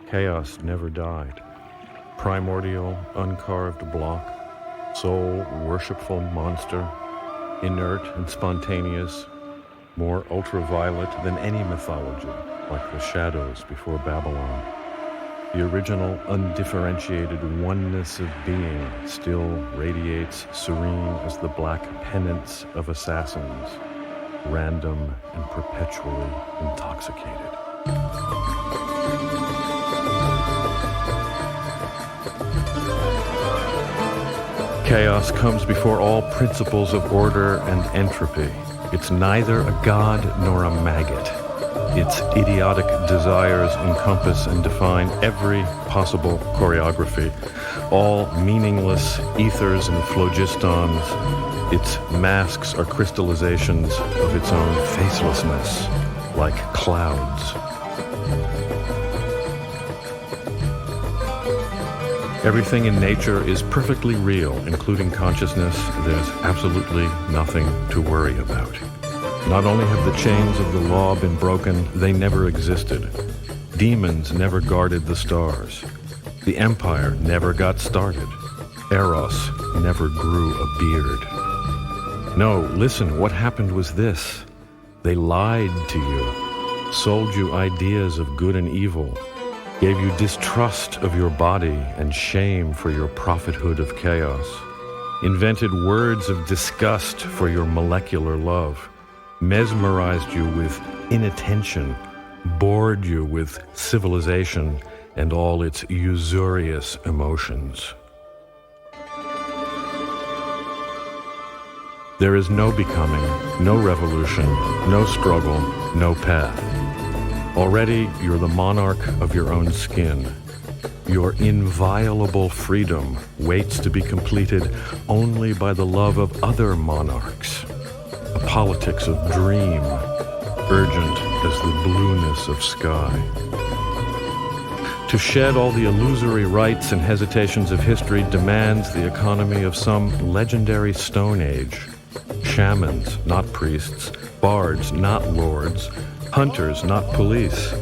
Chaos never died. Primordial, uncarved block, sole, worshipful monster, inert and spontaneous, more ultraviolet than any mythology, like the shadows before Babylon. The original, undifferentiated oneness of being still radiates serene as the black penance of assassins, random and perpetually intoxicated. Chaos comes before all principles of order and entropy. It's neither a god nor a maggot. Its idiotic desires encompass and define every possible choreography, all meaningless ethers and phlogistons. Its masks are crystallizations of its own facelessness, like clouds. Everything in nature is perfectly real, including consciousness. There's absolutely nothing to worry about. Not only have the chains of the law been broken, they never existed. Demons never guarded the stars. The empire never got started. Eros never grew a beard. No, listen, what happened was this. They lied to you, sold you ideas of good and evil, gave you distrust of your body and shame for your prophethood of chaos, invented words of disgust for your molecular love, mesmerized you with inattention, bored you with civilization and all its usurious emotions. There is no becoming, no revolution, no struggle, no path. Already you're the monarch of your own skin. Your inviolable freedom waits to be completed only by the love of other monarchs. A politics of dream, urgent as the blueness of sky. To shed all the illusory rights and hesitations of history demands the economy of some legendary Stone Age. Shamans, not priests, bards, not lords, hunters, not police,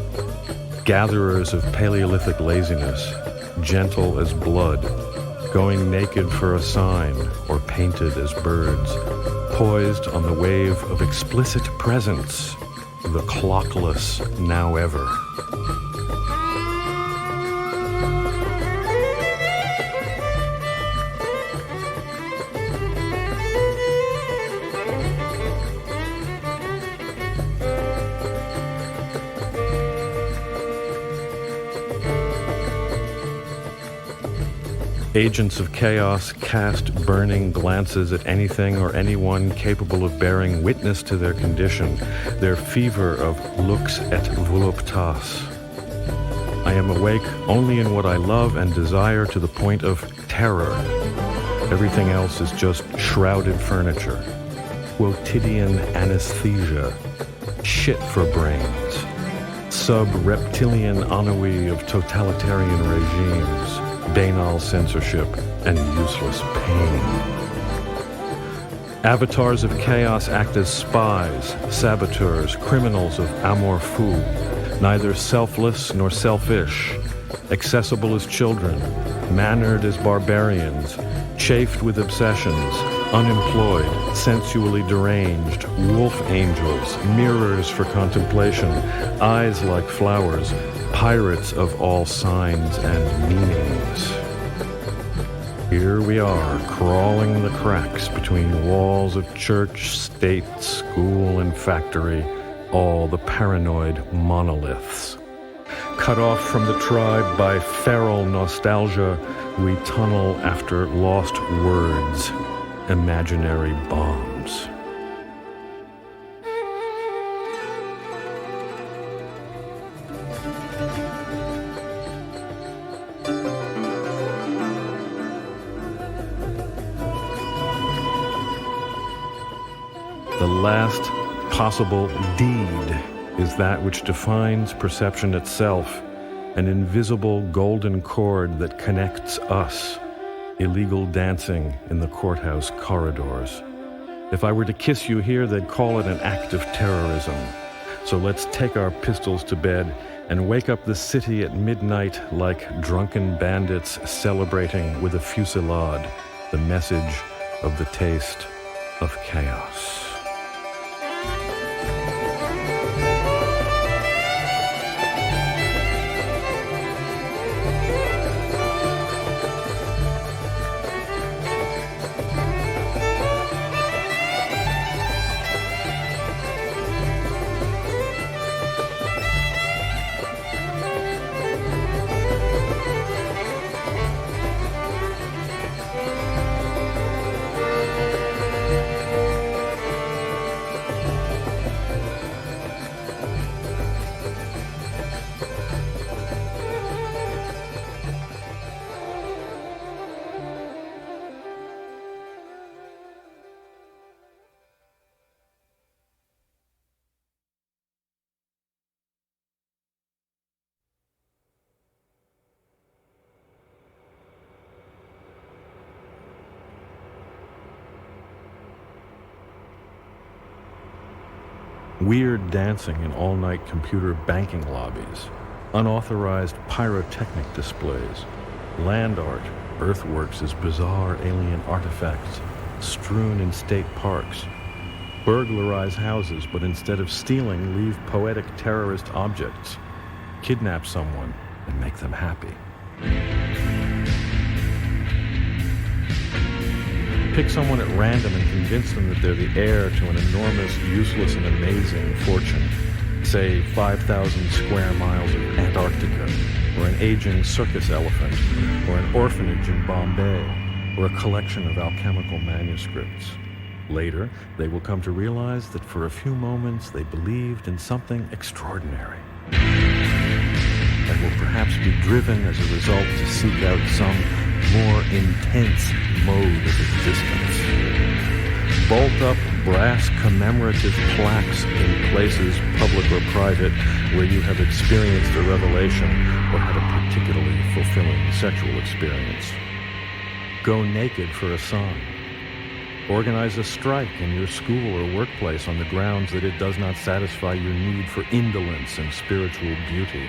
gatherers of Paleolithic laziness, gentle as blood, going naked for a sign or painted as birds, poised on the wave of explicit presence, the clockless now ever. Agents of chaos cast burning glances at anything or anyone capable of bearing witness to their condition, their fever of lux et voluptas. I am awake only in what I love and desire to the point of terror. Everything else is just shrouded furniture, quotidian anesthesia, shit for brains, sub-reptilian ennui of totalitarian regimes, banal censorship, and useless pain. Avatars of chaos act as spies, saboteurs, criminals of Amor Fou, neither selfless nor selfish, accessible as children, mannered as barbarians, chafed with obsessions, unemployed, sensually deranged, wolf angels, mirrors for contemplation, eyes like flowers, pirates of all signs and meanings. Here we are, crawling the cracks between walls of church, state, school, and factory, all the paranoid monoliths. Cut off from the tribe by feral nostalgia, we tunnel after lost words, imaginary bombs. The last possible deed is that which defines perception itself, an invisible golden cord that connects us, illegal dancing in the courthouse corridors. If I were to kiss you here, they'd call it an act of terrorism. So let's take our pistols to bed, and wake up the city at midnight like drunken bandits celebrating with a fusillade the message of the taste of chaos. Weird dancing in all-night computer banking lobbies, unauthorized pyrotechnic displays, land art, earthworks as bizarre alien artifacts strewn in state parks, burglarize houses but instead of stealing leave poetic terrorist objects, kidnap someone and make them happy. Pick someone at random and convince them that they're the heir to an enormous, useless, and amazing fortune. Say 5,000 square miles of Antarctica, or an aging circus elephant, or an orphanage in Bombay, or a collection of alchemical manuscripts. Later, they will come to realize that for a few moments they believed in something extraordinary, and will perhaps be driven as a result to seek out some more intense mode of existence. Bolt up brass commemorative plaques in places, public or private, where you have experienced a revelation or had a particularly fulfilling sexual experience. Go naked for a sign. Organize a strike in your school or workplace on the grounds that it does not satisfy your need for indolence and spiritual beauty.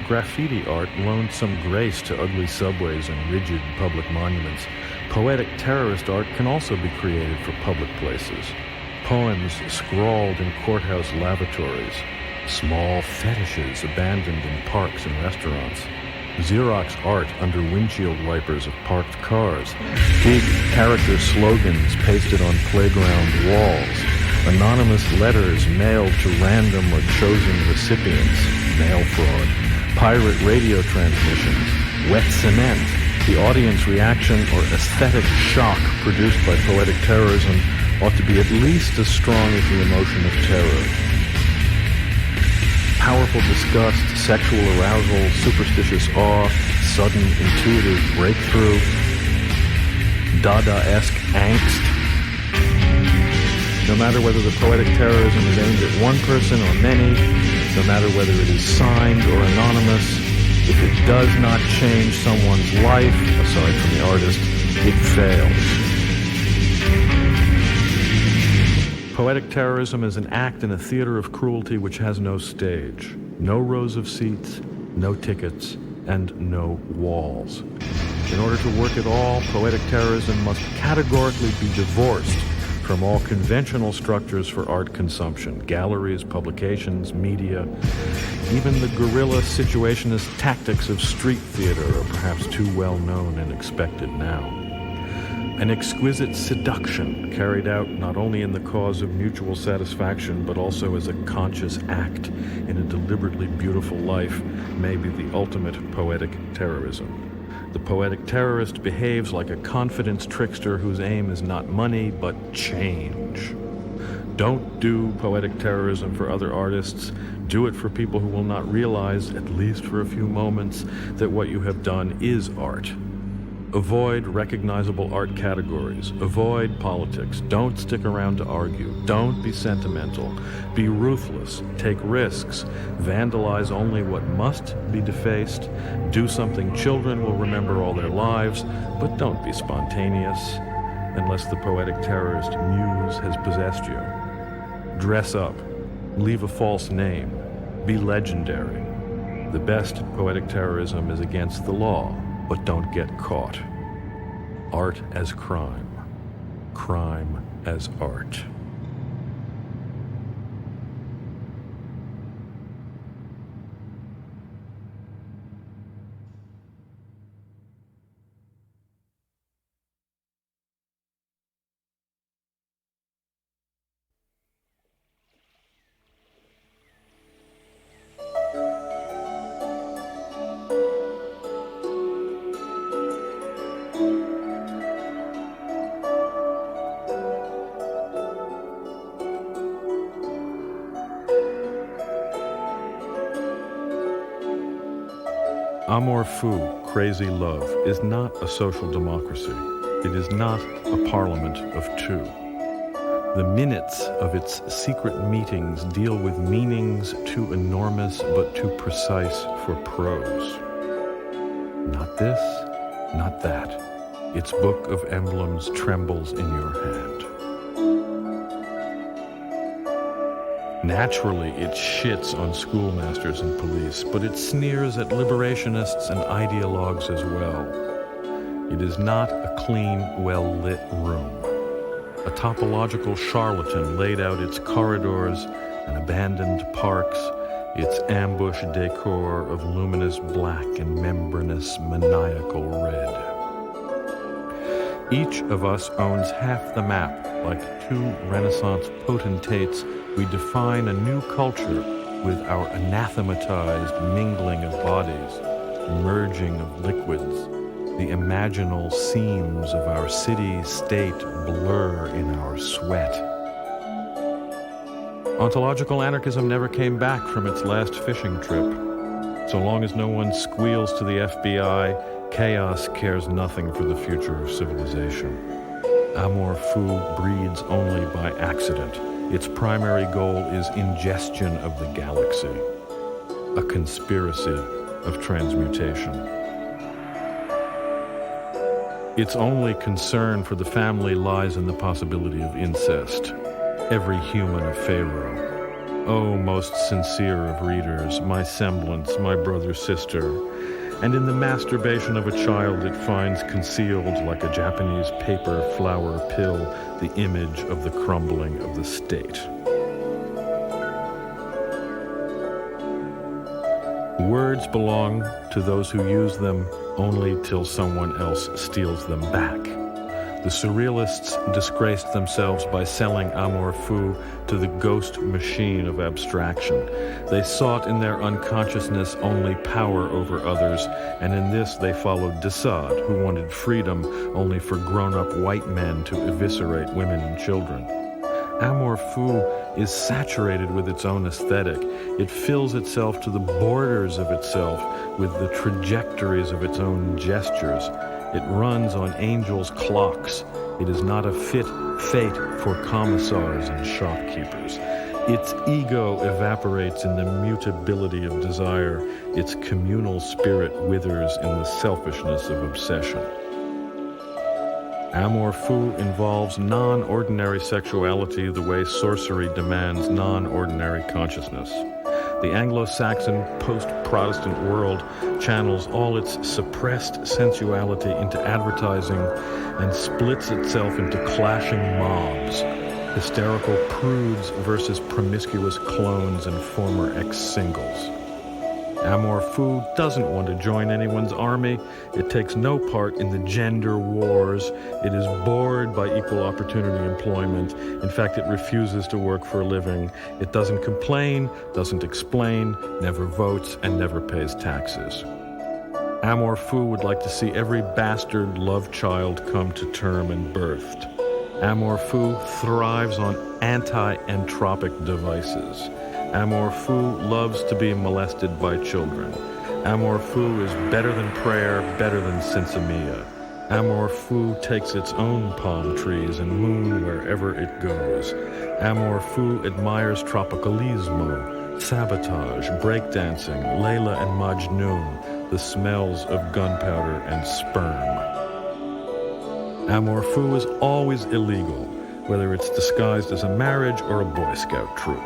Graffiti art loaned some grace to ugly subways and rigid public monuments. Poetic terrorist art can also be created for public places. Poems scrawled in courthouse lavatories. Small fetishes abandoned in parks and restaurants. Xerox art under windshield wipers of parked cars. Big character slogans pasted on playground walls. Anonymous letters mailed to random or chosen recipients. Mail fraud. Pirate radio transmissions, wet cement, the audience reaction or aesthetic shock produced by poetic terrorism ought to be at least as strong as the emotion of terror. Powerful disgust, sexual arousal, superstitious awe, sudden intuitive breakthrough, Dada-esque angst. No matter whether the poetic terrorism is aimed at one person or many, no matter whether it is signed or anonymous, if it does not change someone's life, aside from the artist, it fails. Poetic terrorism is an act in a theater of cruelty which has no stage, no rows of seats, no tickets, and no walls. In order to work at all, poetic terrorism must categorically be divorced from all conventional structures for art consumption, galleries, publications, media. Even the guerrilla situationist tactics of street theater are perhaps too well known and expected now. An exquisite seduction carried out not only in the cause of mutual satisfaction, but also as a conscious act in a deliberately beautiful life may be the ultimate poetic terrorism. The poetic terrorist behaves like a confidence trickster whose aim is not money, but change. Don't do poetic terrorism for other artists. Do it for people who will not realize, at least for a few moments, that what you have done is art. Avoid recognizable art categories. Avoid politics. Don't stick around to argue. Don't be sentimental. Be ruthless. Take risks. Vandalize only what must be defaced. Do something children will remember all their lives, but don't be spontaneous unless the poetic terrorist muse has possessed you. Dress up. Leave a false name. Be legendary. The best poetic terrorism is against the law, but don't get caught. Art as crime. Crime as art. Amor Fou, crazy love, is not a social democracy. It is not a parliament of two. The minutes of its secret meetings deal with meanings too enormous but too precise for prose. Not this, not that. Its book of emblems trembles in your hand. Naturally, it shits on schoolmasters and police, but it sneers at liberationists and ideologues as well. It is not a clean, well-lit room. A topological charlatan laid out its corridors and abandoned parks, its ambush decor of luminous black and membranous maniacal red. Each of us owns half the map. Like two Renaissance potentates, we define a new culture with our anathematized mingling of bodies, merging of liquids. The imaginal seams of our city-state blur in our sweat. Ontological anarchism never came back from its last fishing trip. So long as no one squeals to the FBI, chaos cares nothing for the future of civilization. Amor Fou breeds only by accident. Its primary goal is ingestion of the galaxy, a conspiracy of transmutation. Its only concern for the family lies in the possibility of incest. Every human a pharaoh. Oh, most sincere of readers, my semblance, my brother-sister. And in the masturbation of a child it finds concealed like a Japanese paper flower pill the image of the crumbling of the state. Words belong to those who use them only till someone else steals them back. The surrealists disgraced themselves by selling Amor Fou to the ghost machine of abstraction. They sought in their unconsciousness only power over others, and in this they followed T.A.Z, who wanted freedom only for grown-up white men to eviscerate women and children. Amor Fou is saturated with its own aesthetic. It fills itself to the borders of itself with the trajectories of its own gestures. It runs on angels' clocks. It is not a fit fate for commissars and shopkeepers. Its ego evaporates in the mutability of desire. Its communal spirit withers in the selfishness of obsession. Amor Fou involves non-ordinary sexuality the way sorcery demands non-ordinary consciousness. The Anglo-Saxon post-Protestant world channels all its suppressed sensuality into advertising and splits itself into clashing mobs, hysterical prudes versus promiscuous clones and former ex-singles. Amor Fou doesn't want to join anyone's army. It takes no part in the gender wars. It is bored by equal opportunity employment. In fact, it refuses to work for a living. It doesn't complain, doesn't explain, never votes, and never pays taxes. Amor Fou would like to see every bastard love child come to term and birthed. Amor Fou thrives on anti-entropic devices. Amor Fou loves to be molested by children. Amor Fou is better than prayer, better than sinsemilla. Amor Fou takes its own palm trees and moon wherever it goes. Amor Fou admires tropicalismo, sabotage, breakdancing, Layla and Majnun, the smells of gunpowder and sperm. Amor Fou is always illegal, whether it's disguised as a marriage or a Boy Scout troop.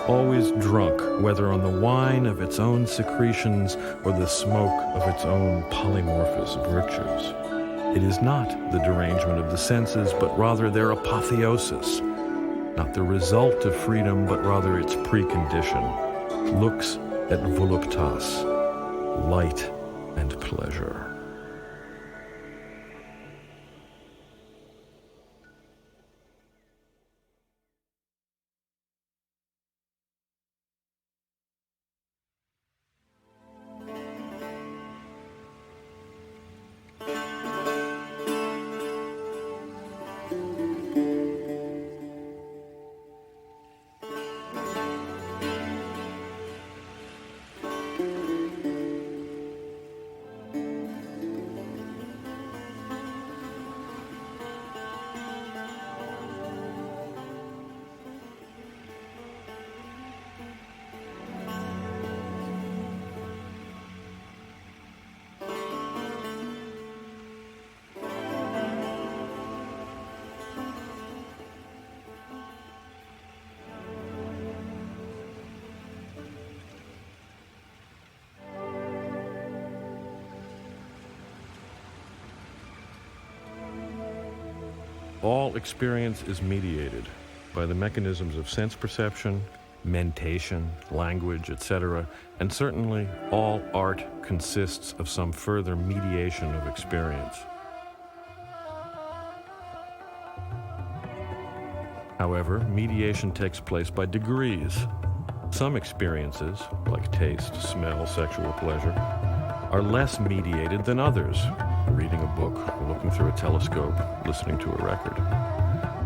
always drunk, whether on the wine of its own secretions or the smoke of its own polymorphous virtues. It is not the derangement of the senses, but rather their apotheosis, not the result of freedom, but rather its precondition. Lux et voluptas, light and pleasure. All experience is mediated by the mechanisms of sense perception, mentation, language, etc., and certainly all art consists of some further mediation of experience. However, mediation takes place by degrees. Some experiences, like taste, smell, sexual pleasure, are less mediated than others. Reading a book, looking through a telescope, listening to a record.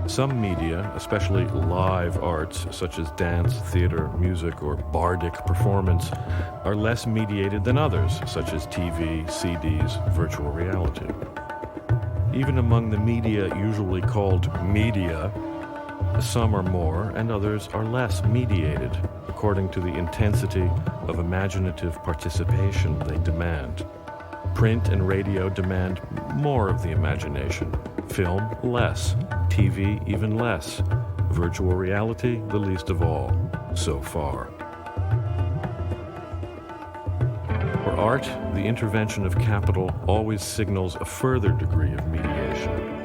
Some media, especially live arts such as dance, theater, music, or bardic performance, are less mediated than others, such as TV, CDs, virtual reality. Even among the media usually called media, some are more and others are less mediated, according to the intensity of imaginative participation they demand. Print and radio demand more of the imagination, film less, TV even less, virtual reality the least of all, so far. For art, the intervention of capital always signals a further degree of mediation.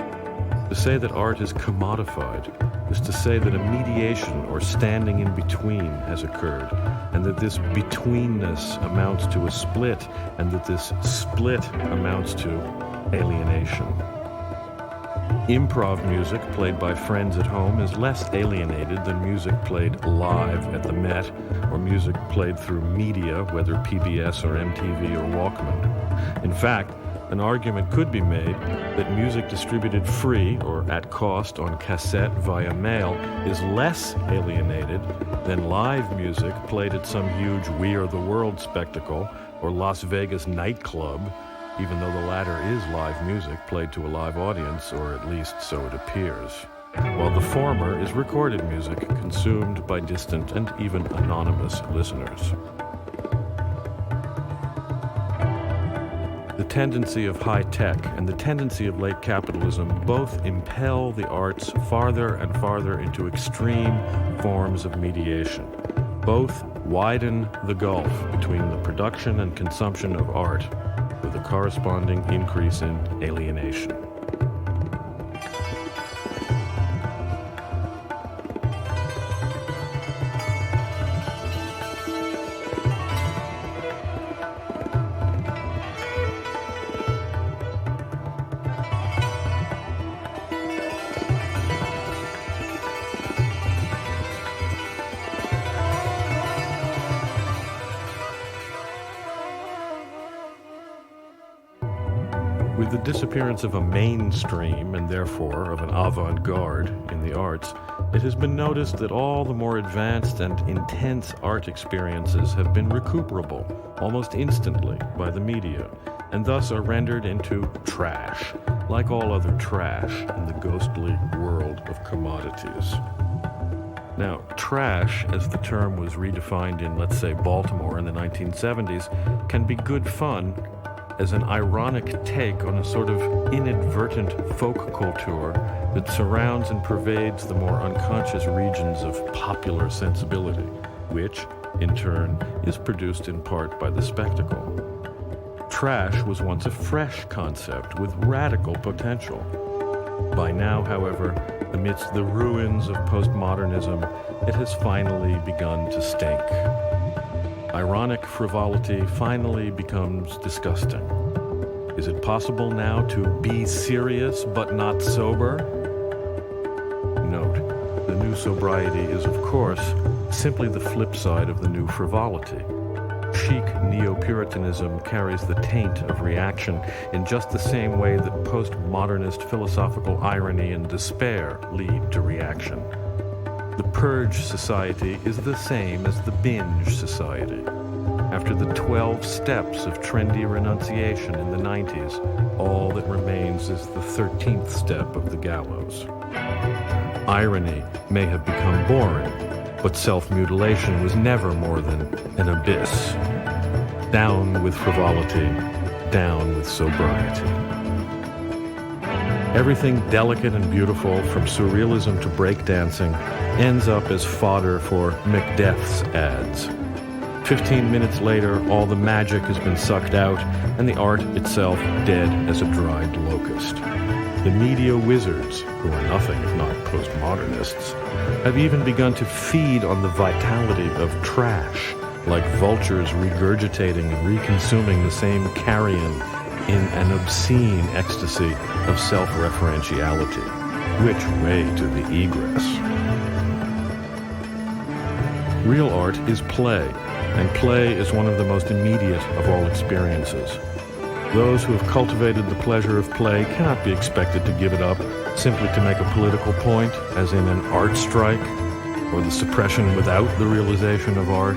To say that art is commodified is to say that a mediation or standing in between has occurred, and that this betweenness amounts to a split, and that this split amounts to alienation. Improv music played by friends at home is less alienated than music played live at the Met, or music played through media, whether PBS or MTV or Walkman. In fact, an argument could be made that music distributed free or at cost on cassette via mail is less alienated than live music played at some huge We Are the World spectacle or Las Vegas nightclub, even though the latter is live music played to a live audience, or at least so it appears, while the former is recorded music consumed by distant and even anonymous listeners. The tendency of high tech and the tendency of late capitalism both impel the arts farther and farther into extreme forms of mediation. Both widen the gulf between the production and consumption of art, with a corresponding increase in alienation. With the disappearance of a mainstream, and therefore of an avant-garde in the arts, it has been noticed that all the more advanced and intense art experiences have been recuperable almost instantly by the media, and thus are rendered into trash, like all other trash in the ghostly world of commodities. Now, trash, as the term was redefined in, let's say, Baltimore in the 1970s, can be good fun as an ironic take on a sort of inadvertent folk culture that surrounds and pervades the more unconscious regions of popular sensibility, which, in turn, is produced in part by the spectacle. Trash was once a fresh concept with radical potential. By now, however, amidst the ruins of postmodernism, it has finally begun to stink. Ironic frivolity finally becomes disgusting. Is it possible now to be serious but not sober? Note, the new sobriety is, of course, simply the flip side of the new frivolity. Chic neo-Puritanism carries the taint of reaction in just the same way that postmodernist philosophical irony and despair lead to reaction. The purge society is the same as the binge society. After the 12 steps of trendy renunciation in the 90s, all that remains is the 13th step of the gallows. Irony may have become boring, but self-mutilation was never more than an abyss. Down with frivolity, down with sobriety. Everything delicate and beautiful, from surrealism to breakdancing, ends up as fodder for McDeath's ads. 15 minutes later, all the magic has been sucked out, and the art itself dead as a dried locust. The media wizards, who are nothing if not postmodernists, have even begun to feed on the vitality of trash, like vultures regurgitating and reconsuming the same carrion in an obscene ecstasy of self-referentiality. Which way to the egress? Real art is play, and play is one of the most immediate of all experiences. Those who have cultivated the pleasure of play cannot be expected to give it up simply to make a political point, as in an art strike, or the suppression without the realization of art.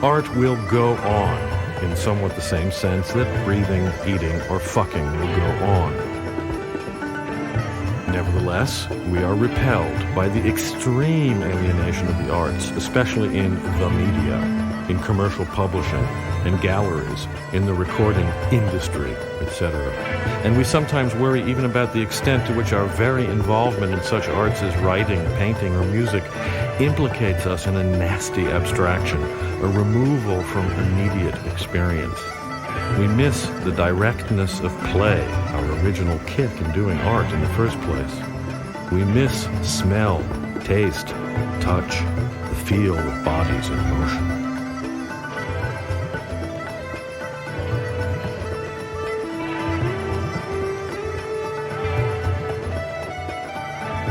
Art will go on, in somewhat the same sense that breathing, eating, or fucking will go on. Nevertheless, we are repelled by the extreme alienation of the arts, especially in the media, in commercial publishing, and galleries, in the recording industry, etc. And we sometimes worry even about the extent to which our very involvement in such arts as writing, painting, or music implicates us in a nasty abstraction, a removal from immediate experience. We miss the directness of play, our original kick in doing art in the first place. We miss smell, taste, touch, the feel of bodies in motion.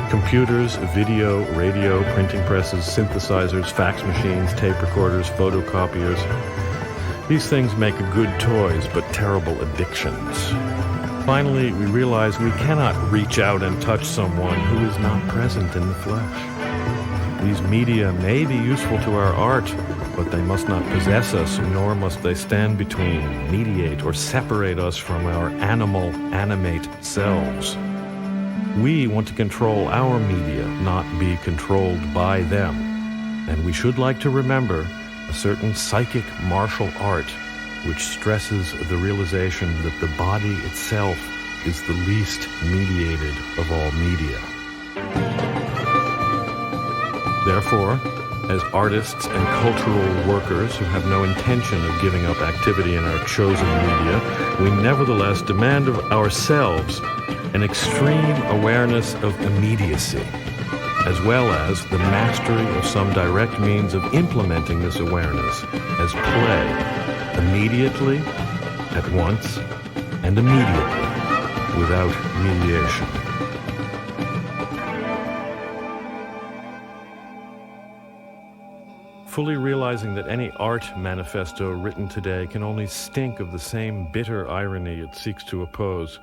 Computers, video, radio, printing presses, synthesizers, fax machines, tape recorders, photocopiers. These things make good toys, but terrible addictions. Finally, we realize we cannot reach out and touch someone who is not present in the flesh. These media may be useful to our art, but they must not possess us, nor must they stand between, mediate, or separate us from our animal, animate selves. We want to control our media, not be controlled by them. And we should like to remember a certain psychic martial art which stresses the realization that the body itself is the least mediated of all media. Therefore, as artists and cultural workers who have no intention of giving up activity in our chosen media, we nevertheless demand of ourselves an extreme awareness of immediacy, as well as the mastery of some direct means of implementing this awareness as play, immediately, at once, and immediately, without mediation. Fully realizing that any art manifesto written today can only stink of the same bitter irony it seeks to oppose,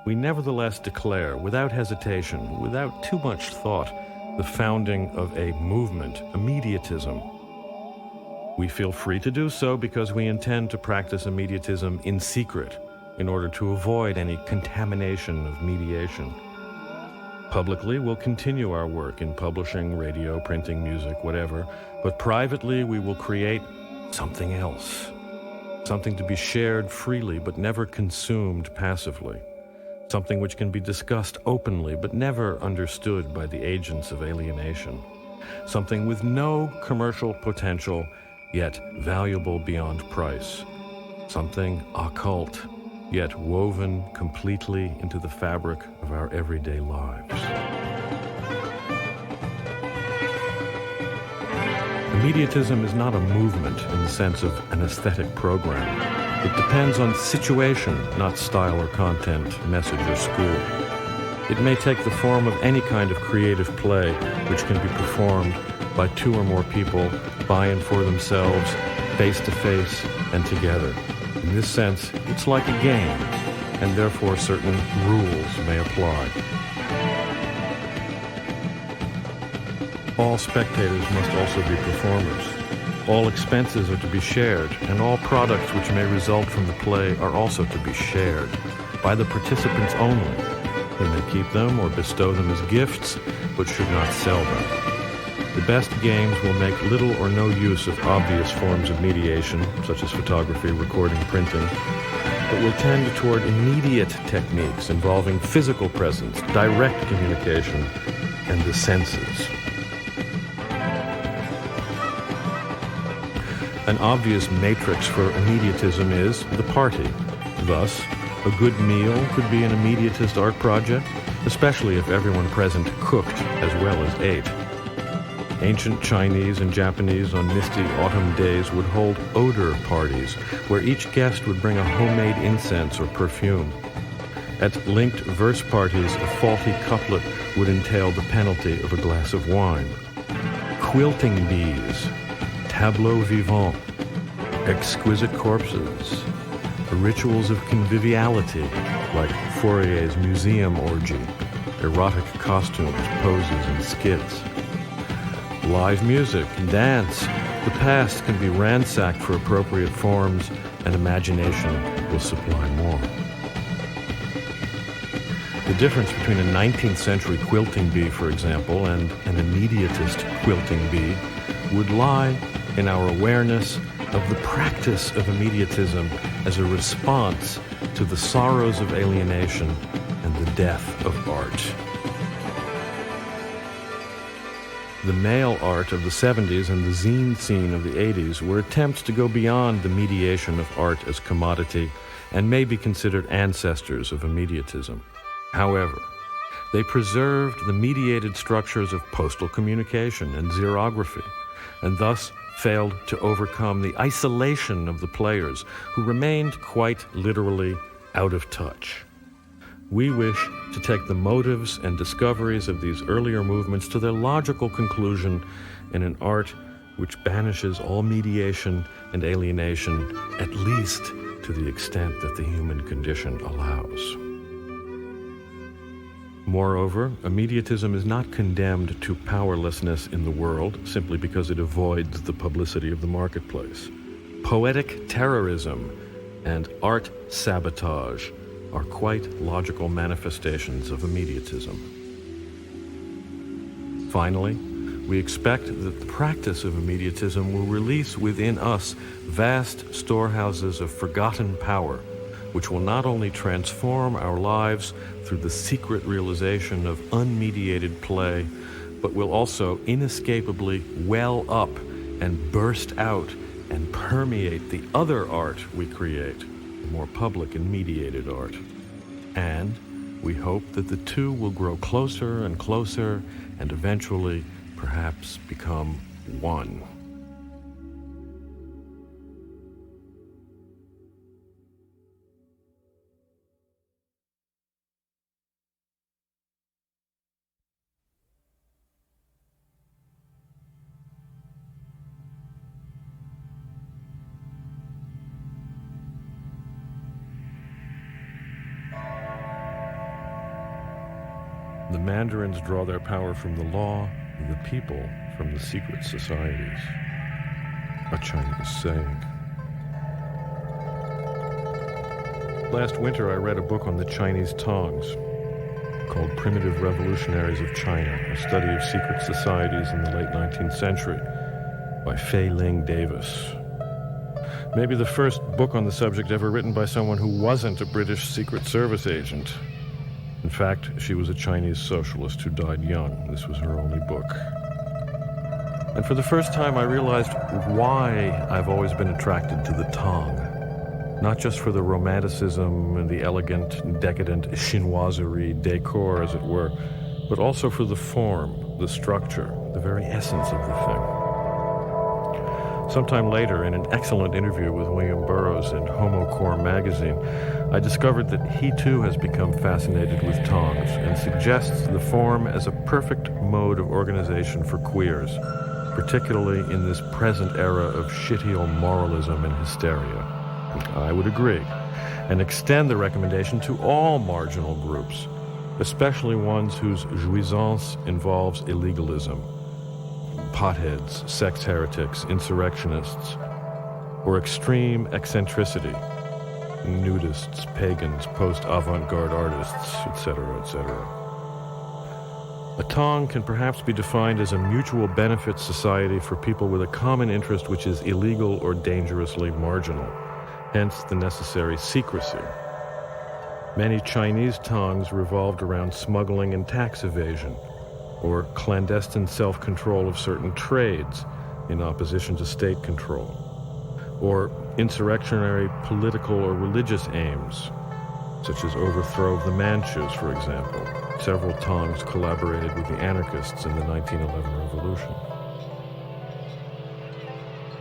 we nevertheless declare, without hesitation, without too much thought, the founding of a movement, Immediatism. We feel free to do so because we intend to practice Immediatism in secret in order to avoid any contamination of mediation. Publicly, we'll continue our work in publishing, radio, printing, music, whatever, but privately we will create something else. something to be shared freely but never consumed passively, something which can be discussed openly but never understood by the agents of alienation, something with no commercial potential yet valuable beyond price, something occult yet woven completely into the fabric of our everyday lives. Immediatism is not a movement in the sense of an aesthetic program. It depends on situation, not style or content, message or school. It may take the form of any kind of creative play which can be performed by two or more people, by and for themselves, face to face and together. In this sense, it's like a game, and therefore certain rules may apply. All spectators must also be performers. All expenses are to be shared, and all products which may result from the play are also to be shared, by the participants only. They may keep them or bestow them as gifts, but should not sell them. The best games will make little or no use of obvious forms of mediation, such as photography, recording, printing, but will tend toward immediate techniques involving physical presence, direct communication, and the senses. An obvious matrix for immediatism is the party. Thus, a good meal could be an immediatist art project, especially if everyone present cooked as well as ate. Ancient Chinese and Japanese on misty autumn days would hold odor parties, where each guest would bring a homemade incense or perfume. At linked verse parties, a faulty couplet would entail the penalty of a glass of wine. Quilting bees, tableaux vivants, exquisite corpses, rituals of conviviality like Fourier's museum orgy, erotic costumes, poses, and skits. Live music, dance. The past can be ransacked for appropriate forms, and imagination will supply more. The difference between a 19th century quilting bee, for example, and an immediatist quilting bee would lie in our awareness of the practice of immediatism as a response to the sorrows of alienation and the death of art. The male art of the 70s and the zine scene of the 80s were attempts to go beyond the mediation of art as commodity and may be considered ancestors of immediatism. However, they preserved the mediated structures of postal communication and xerography, and thus failed to overcome the isolation of the players, who remained quite literally out of touch. We wish to take the motives and discoveries of these earlier movements to their logical conclusion in an art which banishes all mediation and alienation, at least to the extent that the human condition allows. Moreover, immediatism is not condemned to powerlessness in the world simply because it avoids the publicity of the marketplace. Poetic terrorism and art sabotage are quite logical manifestations of immediatism. Finally, we expect that the practice of immediatism will release within us vast storehouses of forgotten power, which will not only transform our lives through the secret realization of unmediated play, but will also inescapably well up and burst out and permeate the other art we create, the more public and mediated art. And we hope that the two will grow closer and closer and eventually perhaps become one. The mandarins draw their power from the law, and the people from the secret societies. A Chinese saying. Last winter I read a book on the Chinese Tongs called Primitive Revolutionaries of China, a study of secret societies in the late 19th century by Fei Ling Davis. Maybe the first book on the subject ever written by someone who wasn't a British Secret Service agent. In fact, she was a Chinese socialist who died young. This was her only book. And for the first time, I realized why I've always been attracted to the Tong. Not just for the romanticism and the elegant, decadent chinoiserie, decor, as it were, but also for the form, the structure, the very essence of the thing. Sometime later, in an excellent interview with William Burroughs in Homocore magazine, I discovered that he too has become fascinated with tongs and suggests the form as a perfect mode of organization for queers, particularly in this present era of shitty moralism and hysteria. I would agree, and extend the recommendation to all marginal groups, especially ones whose jouissance involves illegalism. Potheads, sex heretics, insurrectionists, or extreme eccentricity, nudists, pagans, post-avant-garde artists, etc., etc. A Tong can perhaps be defined as a mutual benefit society for people with a common interest which is illegal or dangerously marginal, hence the necessary secrecy. Many Chinese Tongs revolved around smuggling and tax evasion, or clandestine self-control of certain trades in opposition to state control, or insurrectionary political or religious aims, such as overthrow of the Manchus, for example. Several Tongs collaborated with the anarchists in the 1911 revolution.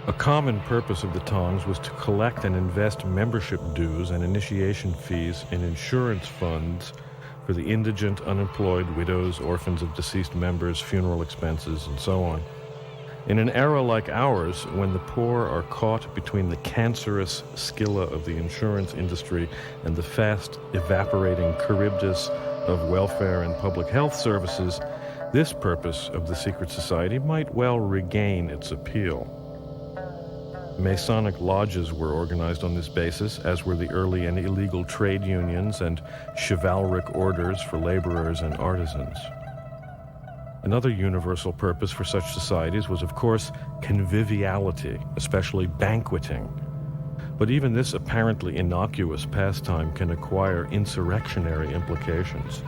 A common purpose of the Tongs was to collect and invest membership dues and initiation fees in insurance funds for the indigent, unemployed, widows, orphans of deceased members, funeral expenses, and so on. In an era like ours, when the poor are caught between the cancerous scylla of the insurance industry and the fast evaporating Charybdis of welfare and public health services, this purpose of the secret society might well regain its appeal. Masonic lodges were organized on this basis, as were the early and illegal trade unions and chivalric orders for laborers and artisans. Another universal purpose for such societies was, of course, conviviality, especially banqueting. But even this apparently innocuous pastime can acquire insurrectionary implications.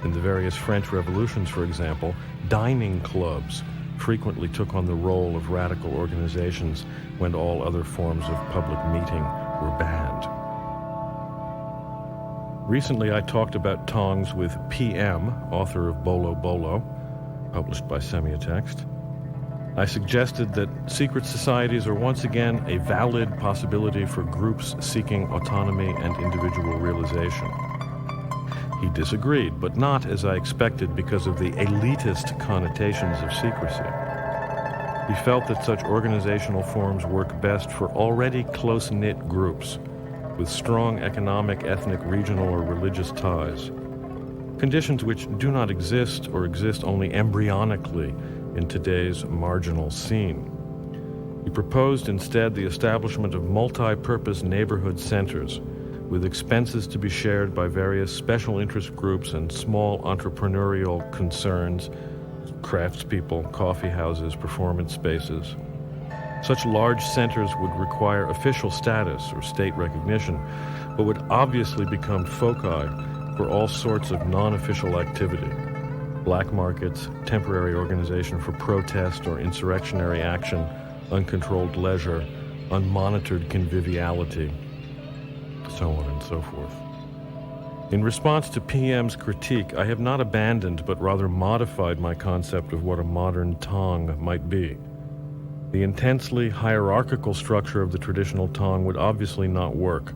In the various French revolutions, for example, dining clubs frequently took on the role of radical organizations when all other forms of public meeting were banned. Recently, I talked about Tongs with P.M., author of Bolo Bolo, published by Semiotext. I suggested that secret societies are once again a valid possibility for groups seeking autonomy and individual realization. He disagreed, but not as I expected because of the elitist connotations of secrecy. He felt that such organizational forms work best for already close-knit groups with strong economic, ethnic, regional, or religious ties, conditions which do not exist or exist only embryonically in today's marginal scene. He proposed instead the establishment of multi-purpose neighborhood centers with expenses to be shared by various special interest groups and small entrepreneurial concerns, craftspeople, coffee houses, performance spaces. Such large centers would require official status or state recognition, but would obviously become foci for all sorts of non-official activity. Black markets, temporary organization for protest or insurrectionary action, uncontrolled leisure, unmonitored conviviality, so on and so forth. In response to PM's critique, I have not abandoned but rather modified my concept of what a modern Tong might be. The intensely hierarchical structure of the traditional Tong would obviously not work,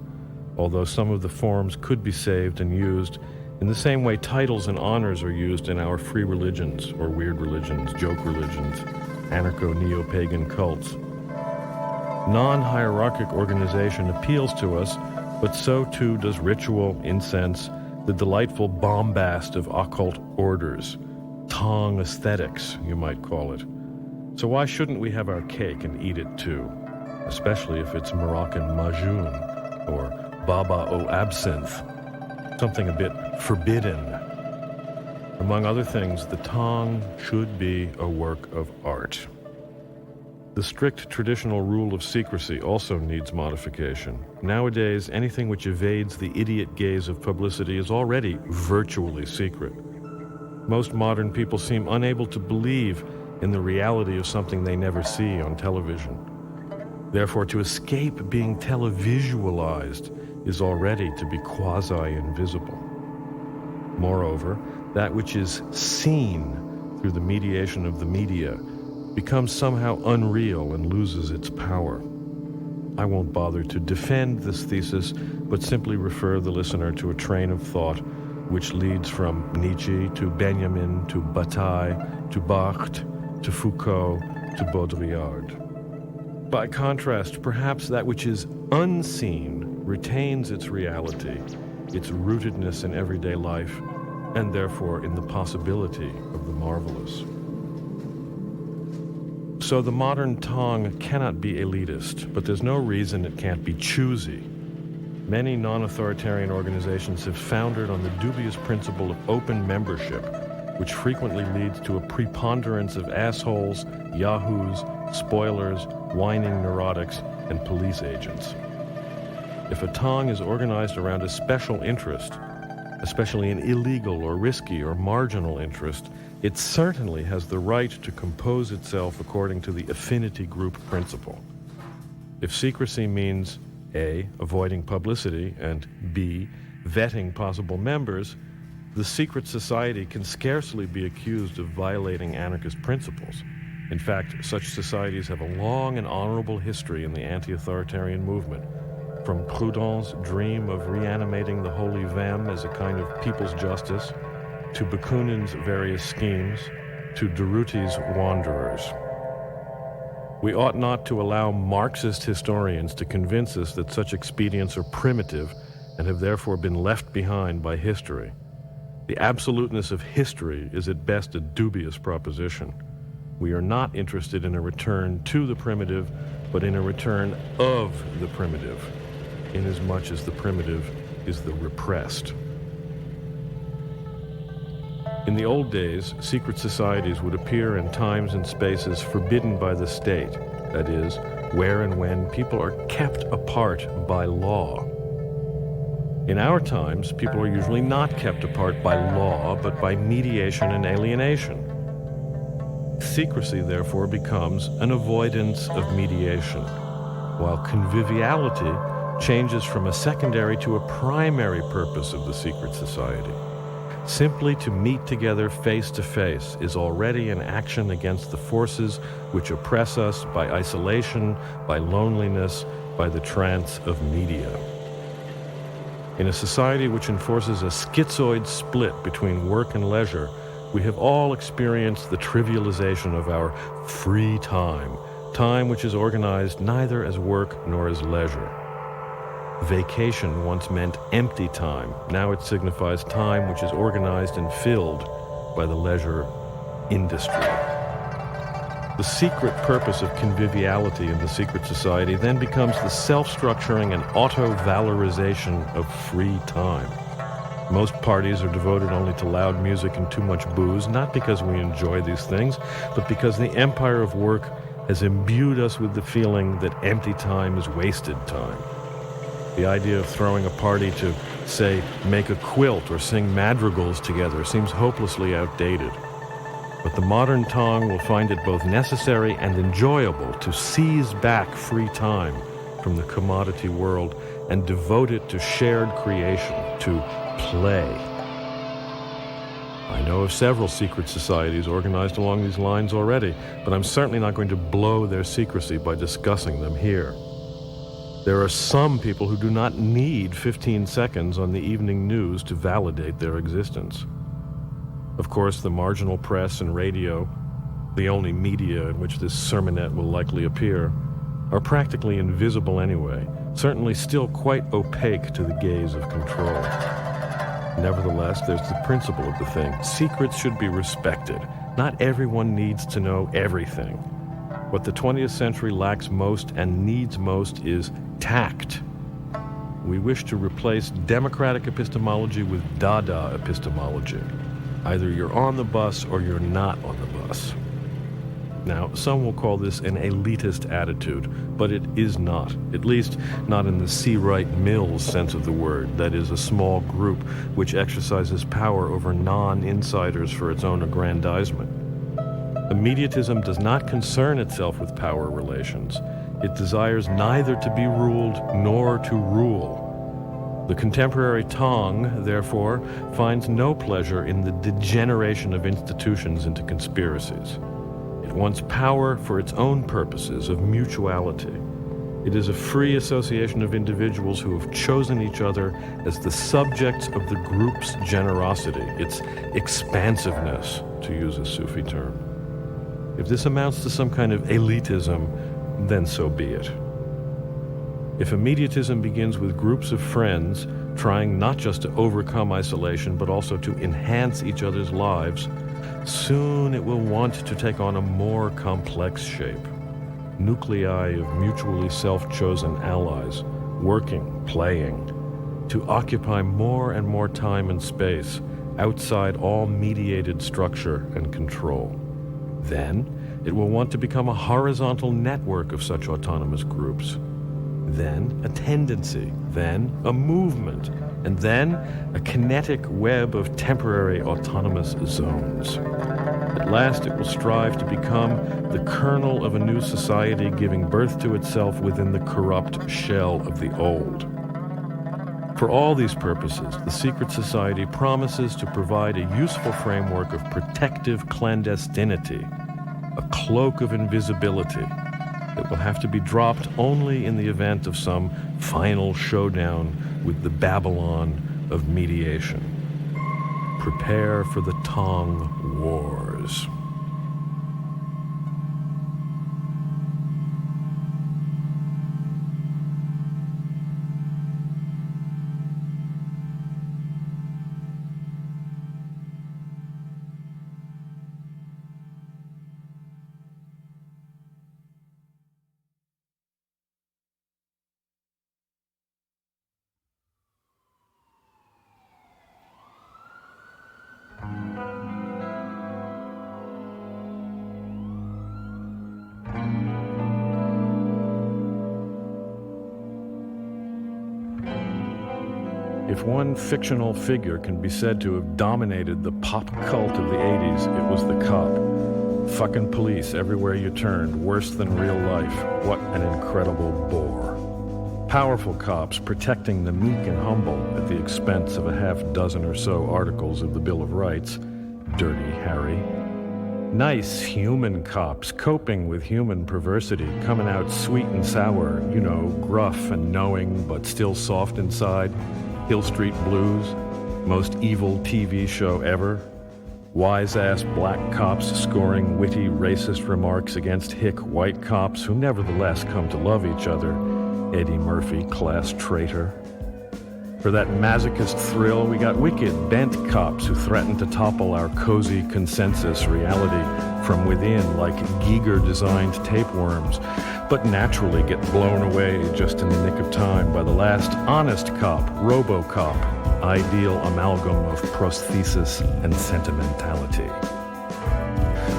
although some of the forms could be saved and used in the same way titles and honors are used in our free religions or weird religions, joke religions, anarcho-neo-pagan cults. Non-hierarchic organization appeals to us, but so too does ritual, incense, the delightful bombast of occult orders, Tong aesthetics, you might call it. So why shouldn't we have our cake and eat it too, especially if it's Moroccan majoun or baba o absinthe, something a bit forbidden. Among other things, the Tong should be a work of art. The strict traditional rule of secrecy also needs modification. Nowadays, anything which evades the idiot gaze of publicity is already virtually secret. Most modern people seem unable to believe in the reality of something they never see on television. Therefore, to escape being televisualized is already to be quasi-invisible. Moreover, that which is seen through the mediation of the media becomes somehow unreal and loses its power. I won't bother to defend this thesis, but simply refer the listener to a train of thought which leads from Nietzsche to Benjamin to Bataille to Barthes to Foucault to Baudrillard. By contrast, perhaps that which is unseen retains its reality, its rootedness in everyday life, and therefore in the possibility of the marvelous. So the modern Tong cannot be elitist, but there's no reason it can't be choosy. Many non-authoritarian organizations have foundered on the dubious principle of open membership, which frequently leads to a preponderance of assholes, yahoos, spoilers, whining neurotics, and police agents. If a Tong is organized around a special interest, especially an illegal or risky or marginal interest, it certainly has the right to compose itself according to the affinity group principle. If secrecy means A, avoiding publicity, and B, vetting possible members, the secret society can scarcely be accused of violating anarchist principles. In fact, such societies have a long and honorable history in the anti-authoritarian movement, from Proudhon's dream of reanimating the Holy Vem as a kind of people's justice, to Bakunin's various schemes, to Durruti's wanderers. We ought not to allow Marxist historians to convince us that such expedients are primitive and have therefore been left behind by history. The absoluteness of history is at best a dubious proposition. We are not interested in a return to the primitive, but in a return of the primitive, inasmuch as the primitive is the repressed. In the old days, secret societies would appear in times and spaces forbidden by the state, that is, where and when people are kept apart by law. In our times, people are usually not kept apart by law, but by mediation and alienation. Secrecy, therefore, becomes an avoidance of mediation, while conviviality changes from a secondary to a primary purpose of the secret society. Simply to meet together face to face is already an action against the forces which oppress us by isolation, by loneliness, by the trance of media. In a society which enforces a schizoid split between work and leisure, we have all experienced the trivialization of our free time, time which is organized neither as work nor as leisure. Vacation once meant empty time. Now it signifies time which is organized and filled by the leisure industry. The secret purpose of conviviality in the secret society then becomes the self-structuring and auto-valorization of free time. Most parties are devoted only to loud music and too much booze, not because we enjoy these things, but because the empire of work has imbued us with the feeling that empty time is wasted time. The idea of throwing a party to, say, make a quilt or sing madrigals together seems hopelessly outdated. But the modern Tong will find it both necessary and enjoyable to seize back free time from the commodity world and devote it to shared creation, to play. I know of several secret societies organized along these lines already, but I'm certainly not going to blow their secrecy by discussing them here. There are some people who do not need 15 seconds on the evening news to validate their existence. Of course, the marginal press and radio, the only media in which this sermonette will likely appear, are practically invisible anyway, certainly still quite opaque to the gaze of control. Nevertheless, there's the principle of the thing. Secrets should be respected. Not everyone needs to know everything. What the 20th century lacks most and needs most is tact. We wish to replace democratic epistemology with Dada epistemology. Either you're on the bus or you're not on the bus. Now, some will call this an elitist attitude, but it is not, at least not in the C. Wright Mills sense of the word, that is, a small group which exercises power over non-insiders for its own aggrandizement. Immediatism does not concern itself with power relations. It desires neither to be ruled nor to rule. The contemporary Tong, therefore, finds no pleasure in the degeneration of institutions into conspiracies. It wants power for its own purposes of mutuality. It is a free association of individuals who have chosen each other as the subjects of the group's generosity, its expansiveness, to use a Sufi term. If this amounts to some kind of elitism, then so be it. If immediatism begins with groups of friends trying not just to overcome isolation but also to enhance each other's lives, soon it will want to take on a more complex shape. Nuclei of mutually self-chosen allies, working, playing, to occupy more and more time and space outside all mediated structure and control. Then, it will want to become a horizontal network of such autonomous groups. Then, a tendency. Then, a movement. And then, a kinetic web of temporary autonomous zones. At last, it will strive to become the kernel of a new society giving birth to itself within the corrupt shell of the old. For all these purposes, the secret society promises to provide a useful framework of protective clandestinity, a cloak of invisibility that will have to be dropped only in the event of some final showdown with the Babylon of mediation. Prepare for the Tong Wars. If one fictional figure can be said to have dominated the pop cult of the 80s, it was the cop. Fucking police everywhere you turned, worse than real life. What an incredible bore. Powerful cops protecting the meek and humble at the expense of a half dozen or so articles of the Bill of Rights. Dirty Harry. Nice human cops coping with human perversity, coming out sweet and sour, you know, gruff and knowing but still soft inside. Hill Street Blues, most evil TV show ever. Wise-ass black cops scoring witty racist remarks against hick white cops who nevertheless come to love each other. Eddie Murphy, class traitor. For that masochist thrill, we got wicked, bent cops who threaten to topple our cozy consensus reality from within like Giger-designed tapeworms, but naturally get blown away just in the nick of time by the last honest cop, RoboCop, ideal amalgam of prosthesis and sentimentality.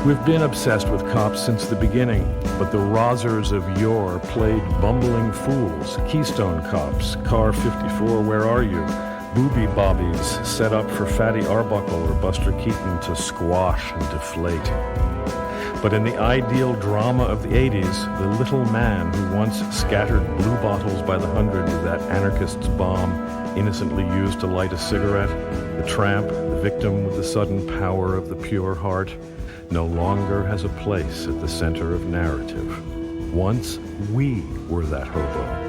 We've been obsessed with cops since the beginning, but the Rozzers of yore played bumbling fools, Keystone Cops, Car 54, Where Are You? Booby Bobbies set up for Fatty Arbuckle or Buster Keaton to squash and deflate. But in the ideal drama of the 80s, the little man who once scattered blue bottles by the hundred with that anarchist's bomb innocently used to light a cigarette, the tramp, the victim with the sudden power of the pure heart, no longer has a place at the center of narrative. Once we were that hobo,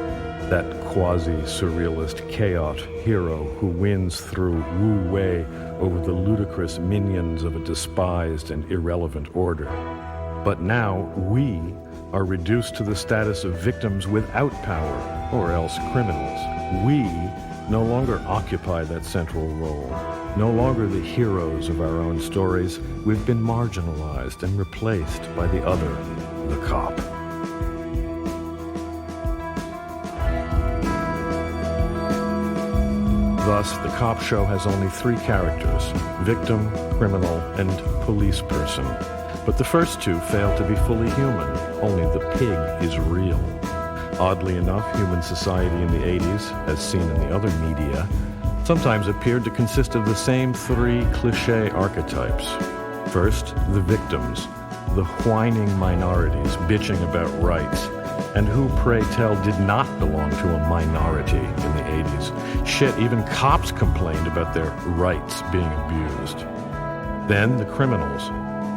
that quasi-surrealist chaot hero who wins through wu-wei over the ludicrous minions of a despised and irrelevant order. But now we are reduced to the status of victims without power, or else criminals. We no longer occupy that central role, no longer the heroes of our own stories. We've been marginalized and replaced by the other, the cop. Thus, the cop show has only three characters: victim, criminal, and police person. But the first two fail to be fully human. Only the pig is real. Oddly enough, human society in the 80s, as seen in the other media, sometimes appeared to consist of the same three cliché archetypes. First, the victims, the whining minorities bitching about rights, and who, pray tell, did not belong to a minority in the 80s. Shit, even cops complained about their rights being abused. Then the criminals,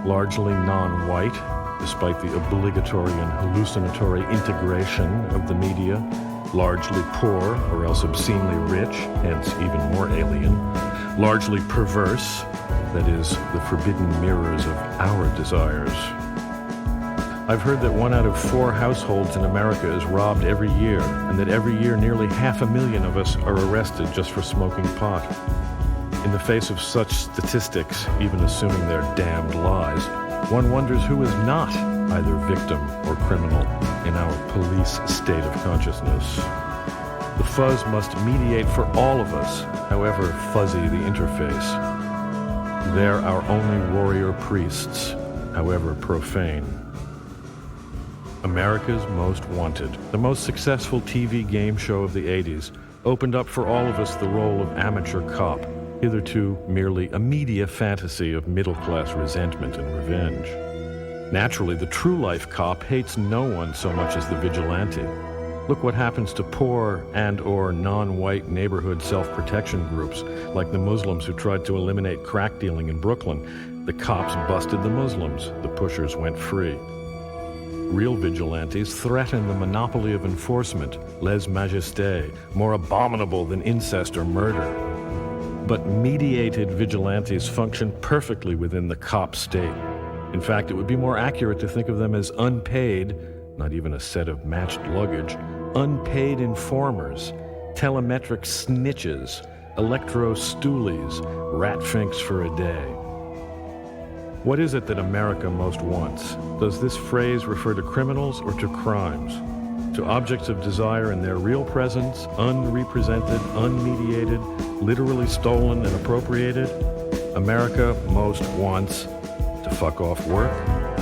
largely non-white, despite the obligatory and hallucinatory integration of the media, largely poor or else obscenely rich, hence even more alien, largely perverse, that is, the forbidden mirrors of our desires. I've heard that 1 out of 4 households in America is robbed every year, and that every year nearly 500,000 of us are arrested just for smoking pot. In the face of such statistics, even assuming they're damned lies, one wonders who is not either victim or criminal in our police state of consciousness. The fuzz must mediate for all of us, however fuzzy the interface. They're our only warrior priests, however profane. America's Most Wanted, the most successful TV game show of the 80s, opened up for all of us the role of amateur cop, hitherto merely a media fantasy of middle-class resentment and revenge. Naturally, the true-life cop hates no one so much as the vigilante. Look what happens to poor and/or non-white neighborhood self-protection groups, like the Muslims who tried to eliminate crack dealing in Brooklyn. The cops busted the Muslims. The pushers went free. Real vigilantes threaten the monopoly of enforcement, lèse-majesté, more abominable than incest or murder. But mediated vigilantes function perfectly within the cop state. In fact, it would be more accurate to think of them as unpaid, not even a set of matched luggage, unpaid informers, telemetric snitches, electro-stoolies, rat-finks for a day. What is it that America most wants? Does this phrase refer to criminals or to crimes? To objects of desire in their real presence, unrepresented, unmediated, literally stolen and appropriated? America most wants to fuck off work,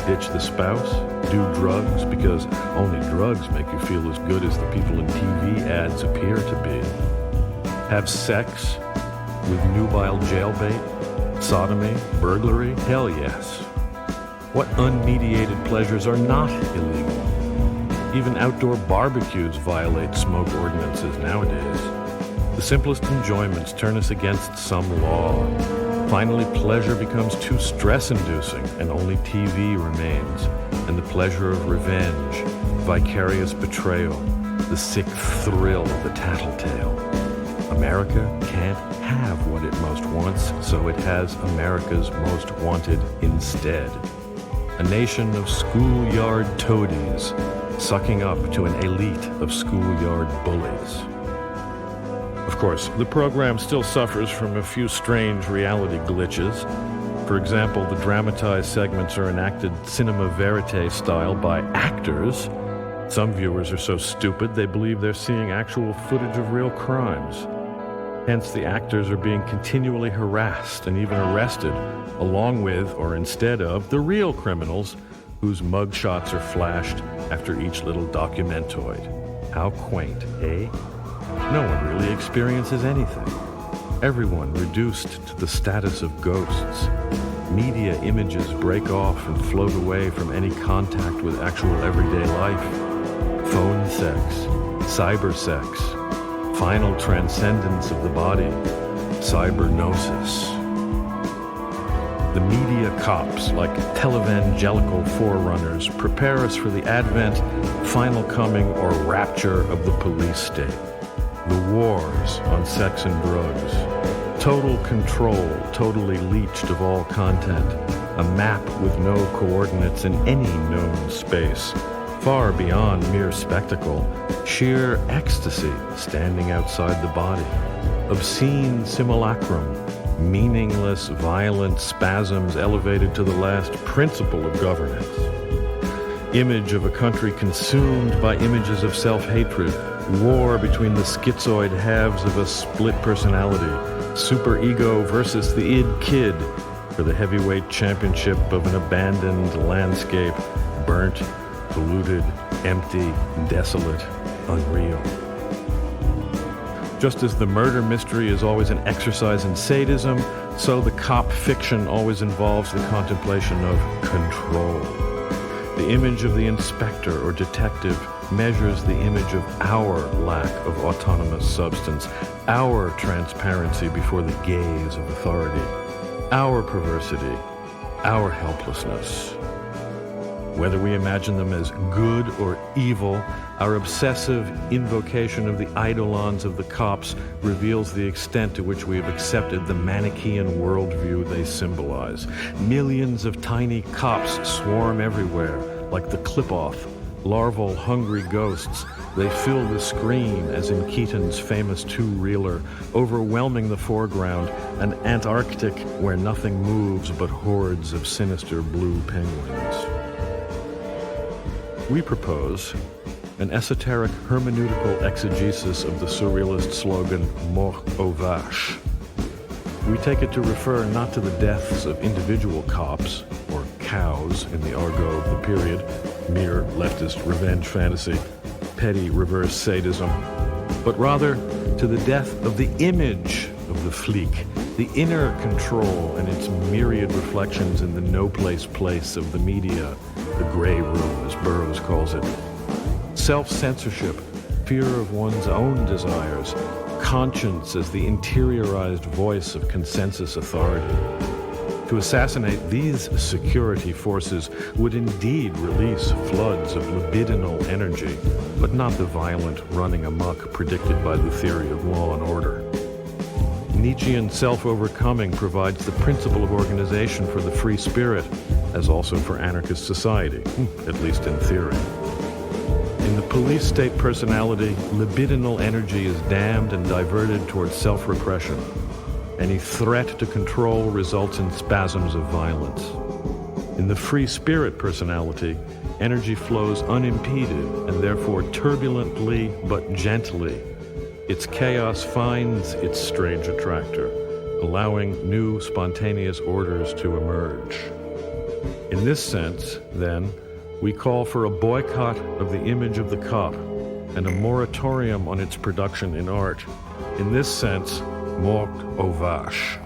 ditch the spouse, do drugs because only drugs make you feel as good as the people in TV ads appear to be. Have sex with nubile jailbait? Sodomy? Burglary? Hell yes. What unmediated pleasures are not illegal? Even outdoor barbecues violate smoke ordinances nowadays. The simplest enjoyments turn us against some law. Finally, pleasure becomes too stress-inducing, and only TV remains, and the pleasure of revenge, vicarious betrayal, the sick thrill of the tattletale. America can't have what it most wants, so it has America's Most Wanted instead. A nation of schoolyard toadies, sucking up to an elite of schoolyard bullies. Of course, the program still suffers from a few strange reality glitches. For example, the dramatized segments are enacted cinema verite style by actors. Some viewers are so stupid they believe they're seeing actual footage of real crimes. Hence, the actors are being continually harassed and even arrested, along with, or instead of, the real criminals whose mugshots are flashed after each little documentoid. How quaint, eh? No one really experiences anything. Everyone reduced to the status of ghosts. Media images break off and float away from any contact with actual everyday life. Phone sex, cyber sex, final transcendence of the body, cybergnosis. The media cops, like televangelical forerunners, prepare us for the advent, final coming, or rapture of the police state. The wars on sex and drugs. Total control, totally leached of all content. A map with no coordinates in any known space. Far beyond mere spectacle. Sheer ecstasy standing outside the body. Obscene simulacrum. Meaningless, violent spasms elevated to the last principle of governance. Image of a country consumed by images of self-hatred. War between the schizoid halves of a split personality. Superego versus the id kid. for the heavyweight championship of an abandoned landscape, burnt, polluted, empty, desolate, unreal. Just as the murder mystery is always an exercise in sadism, so the cop fiction always involves the contemplation of control. The image of the inspector or detective measures the image of our lack of autonomous substance, our transparency before the gaze of authority, our perversity, our helplessness. Whether we imagine them as good or evil, our obsessive invocation of the eidolons of the cops reveals the extent to which we have accepted the Manichaean worldview they symbolize. Millions of tiny cops swarm everywhere, like the clip-off, larval hungry ghosts. They fill the screen, as in Keaton's famous two-reeler, overwhelming the foreground, an Antarctic where nothing moves but hordes of sinister blue penguins. We propose an esoteric hermeneutical exegesis of the surrealist slogan, Mort aux vaches. We take it to refer not to the deaths of individual cops, or cows in the argot of the period, mere leftist revenge fantasy, petty reverse sadism, but rather to the death of the image of the flic, the inner control and its myriad reflections in the no-place place of the media, the gray room, as Burroughs calls it. Self-censorship, fear of one's own desires, conscience as the interiorized voice of consensus authority. To assassinate these security forces would indeed release floods of libidinal energy, but not the violent running amok predicted by the theory of law and order. Nietzschean self-overcoming provides the principle of organization for the free spirit, as also for anarchist society, at least in theory. In the police state personality, libidinal energy is damned and diverted towards self-repression. Any threat to control results in spasms of violence. In the free spirit personality, energy flows unimpeded and therefore turbulently but gently. Its chaos finds its strange attractor, allowing new spontaneous orders to emerge. In this sense, then, we call for a boycott of the image of the cop and a moratorium on its production in art. In this sense, Mort aux vaches.